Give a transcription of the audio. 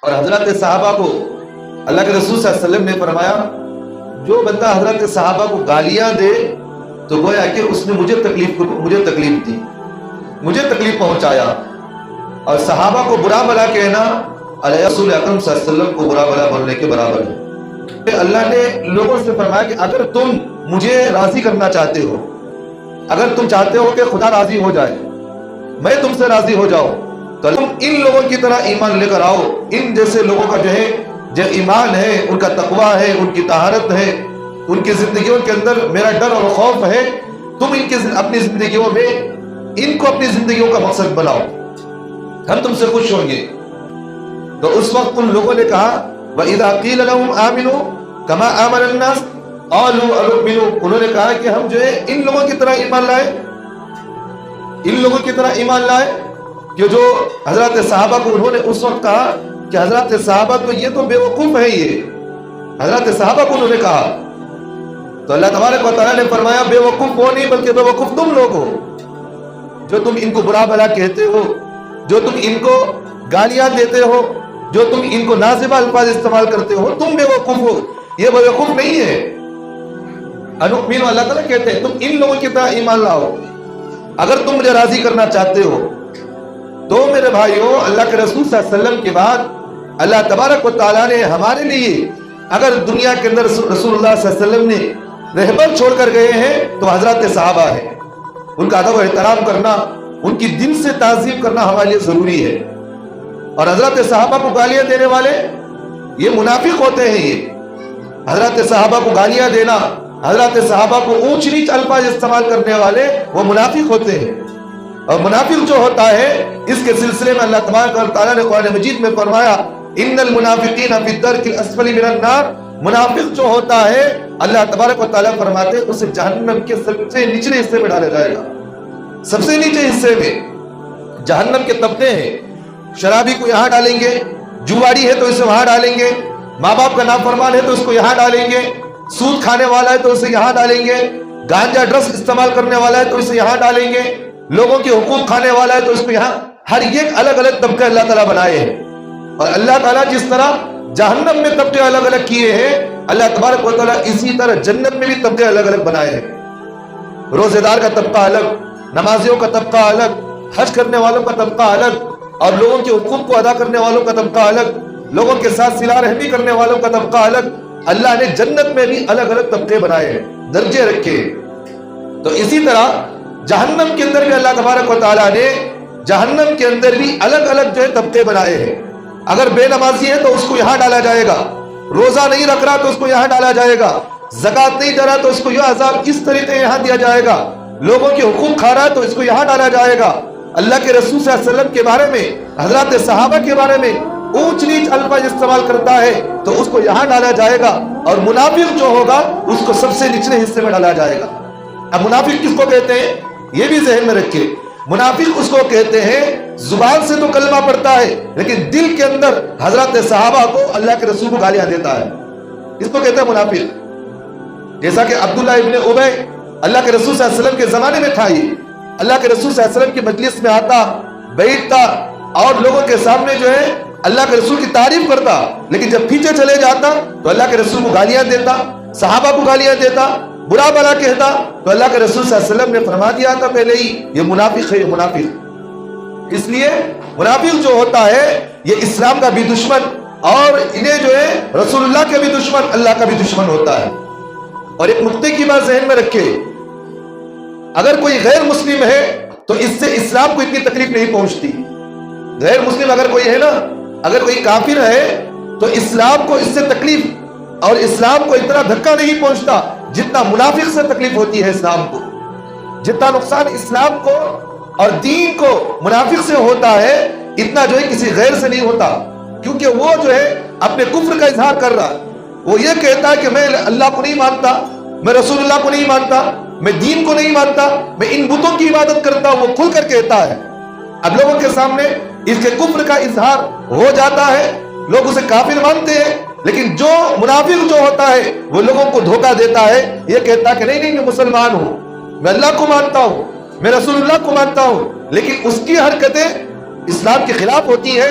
اور حضرت صحابہ کو اللہ کے رسول صلی اللہ علیہ وسلم نے فرمایا جو بندہ حضرت صحابہ کو گالیاں دے تو گویا کہ اس نے مجھے تکلیف دی، مجھے تکلیف پہنچایا. اور صحابہ کو برا بھلا کہنا علیہ رسول اکرم صلی اللہ علیہ وسلم کو برا بھلا بولنے کے برابر ہے. اللہ نے لوگوں سے فرمایا کہ اگر تم مجھے راضی کرنا چاہتے ہو، اگر تم چاہتے ہو کہ خدا راضی ہو جائے، میں تم سے راضی ہو جاؤں، تو تم ان لوگوں کی طرح ایمان لے کر آؤ. ان جیسے لوگوں کا جو ایمان ہے، ان کا تقویٰ ہے، ان کی طہارت ہے، ان کی زندگیوں کے اندر میرا ڈر اور خوف ہے. تم ان کی اپنی زندگیوں میں ان کو اپنی زندگیوں کا مقصد بناؤ، ہم تم سے خوش ہوں گے. تو اس وقت ان لوگوں نے کہا وَإِذَا قِيلَ لَهُمْ آمِنُوا كَمَا آمَنَ النَّاسُ قَالُوا أَنُؤْمِنُ. انہوں نے کہا کہ ہم جو ہے ان لوگوں کی طرح ایمان لائے، ان لوگوں کی طرح ایمان لائے کہ جو حضرت صحابہ کو انہوں نے اس وقت کہا کہ حضرت صحابہ تو یہ تو بے وقوف ہے. یہ حضرت صحابہ کو انہوں نے کہا تو اللہ تبارک و تعالیٰ نے فرمایا بے وقوف وہ نہیں بلکہ بے وقوف تم لوگ ہو، جو تم ان کو برا بھلا کہتے ہو، جو تم ان کو گالیاں دیتے ہو، جو تم ان کو نازیبہ الفاظ استعمال کرتے ہو، تم بے وقوف ہو، یہ بے وقوف نہیں ہے. انؤمن اللہ تعالیٰ کہتے ہیں تم ان لوگوں کی طرح ایمان لاؤ. اگر تم مجھے راضی کرنا چاہتے ہو تو میرے بھائیوں اللہ کے رسول صلی اللہ علیہ وسلم کے بعد اللہ تبارک و تعالیٰ نے ہمارے لیے اگر دنیا کے اندر رسول اللہ صلی اللہ علیہ وسلم نے رہبر چھوڑ کر گئے ہیں تو حضرت صحابہ ہیں. ان کا ادب و احترام کرنا، ان کی دل سے تعظیم کرنا ہمارے لیے ضروری ہے. اور حضرت صحابہ کو گالیاں دینے والے یہ منافق ہوتے ہیں. یہ حضرت صحابہ کو گالیاں دینا، حضرت صحابہ کو اونچ نیچ الفاظ استعمال کرنے والے وہ منافق ہوتے ہیں. اور منافق جو ہوتا ہے اس کے سلسلے میں اللہ تبارک و تعالیٰ نے قرآن مجید میں فرمایا ان المنافقین فی الدرک الاسفل من النار. منافق جو ہوتا ہے اللہ تبارک و تعالیٰ فرماتے ہیں اسے جہنم کے سب سے نچلے حصے میں ڈالا جائے گا. سب سے نیچے حصے میں جہنم کے طبقے ہیں. شرابی کو یہاں ڈالیں گے، جواری ہے تو اسے وہاں ڈالیں گے، ماں باپ کا نافرمان ہے تو اس کو یہاں ڈالیں گے، سود کھانے والا ہے تو اسے یہاں ڈالیں گے، گانجا ڈرگس استعمال کرنے والا ہے تو اسے یہاں ڈالیں گے، لوگوں کے حقوق کھانے والا ہے تو اس کو یہاں. ہر ایک الگ الگ طبقے اللہ تعالیٰ بنائے ہیں. اور اللہ تعالیٰ جس طرح جہنم میں طبقے الگ الگ کیے ہیں اللہ تبارک و تعالیٰ اسی طرح جنت میں بھی طبقے الگ الگ بنائے ہیں. روزے دار کا طبقہ الگ، نمازیوں کا طبقہ الگ، حج کرنے والوں کا طبقہ الگ، اور لوگوں کے حقوق کو ادا کرنے والوں کا طبقہ الگ، لوگوں کے ساتھ صلہ رحمی کرنے والوں کا طبقہ الگ. اللہ نے جنت میں بھی الگ الگ طبقے بنائے ہیں، درجے رکھے. تو اسی طرح جہنم کے اندر بھی اللہ تبارک و تعالیٰ نے جہنم کے اندر بھی الگ الگ جو ہے طبقے بنائے ہیں. اگر بے نمازی ہے تو اس کو یہاں ڈالا جائے گا، روزہ نہیں رکھ رہا تو اس کو یہاں ڈالا جائے گا، زکوٰۃ نہیں دے رہا تو اس کو یہ عذاب اس طریقے یہاں دیا جائے گا، لوگوں کے حقوق کھا رہا ہے تو اس کو یہاں ڈالا جائے گا. اللہ کے رسول صلی اللہ علیہ وسلم کے بارے میں، حضرات صحابہ کے بارے میں اونچ نیچ الفاظ استعمال کرتا ہے تو اس کو یہاں ڈالا جائے گا. اور منافق جو ہوگا اس کو سب سے نچلے حصے میں ڈالا جائے گا. اب منافق کس کو کہتے ہیں یہ بھی ذہن میں رکھے. منافق اس کو کہتے ہیں زبان سے تو کلمہ پڑھتا ہے لیکن دل کے اندر حضرت صحابہ کو اللہ کے رسول کو گالیاں دیتا ہے. اس کو کہتے ہیں منافق. جیسا کہ عبداللہ ابن ابی اللہ کے رسول صلی اللہ علیہ وسلم کے زمانے میں تھا. یہ اللہ کے رسول صلی اللہ علیہ وسلم کی مجلس میں آتا، بیٹھتا اور لوگوں کے سامنے جو ہے اللہ کے رسول کی تعریف کرتا، لیکن جب پیچھے چلے جاتا تو اللہ کے رسول کو گالیاں دیتا، صحابہ کو گالیاں دیتا، برا بھلا کہتا. تو اللہ کے رسول صلی اللہ علیہ وسلم نے فرما دیا تھا پہلے ہی یہ منافق ہے، یہ منافق. اس لیے منافق جو ہوتا ہے یہ اسلام کا بھی دشمن اور انہیں جو ہے رسول اللہ کے بھی دشمن، اللہ کا بھی دشمن ہوتا ہے. اور ایک نقطے کی بات ذہن میں رکھے، اگر کوئی غیر مسلم ہے تو اس سے اسلام کو اتنی تکلیف نہیں پہنچتی. غیر مسلم اگر کوئی ہے نا، اگر کوئی کافر ہے تو اسلام کو اس سے تکلیف اور اسلام کو اتنا دھکا نہیں پہنچتا جتنا منافق سے تکلیف ہوتی ہے. اسلام کو جتنا نقصان اسلام کو اور دین کو منافق سے ہوتا ہے اتنا جو ہے کسی غیر سے نہیں ہوتا. کیونکہ وہ جو ہے اپنے کفر کا اظہار کر رہا ہے. وہ یہ کہتا ہے کہ میں اللہ کو نہیں مانتا، میں رسول اللہ کو نہیں مانتا، میں دین کو نہیں مانتا، میں ان بتوں کی عبادت کرتا ہوں. وہ کھل کر کہتا ہے. اب لوگوں کے سامنے اس کے کفر کا اظہار ہو جاتا ہے، لوگ اسے کافر مانتے ہیں. لیکن جو منافق جو ہوتا ہے وہ لوگوں کو دھوکہ دیتا ہے، یہ کہتا ہے کہ نہیں نہیں میں مسلمان ہوں، میں اللہ کو مانتا ہوں، میں رسول اللہ کو مانتا ہوں، لیکن اس کی حرکتیں اسلام کے خلاف ہوتی ہیں،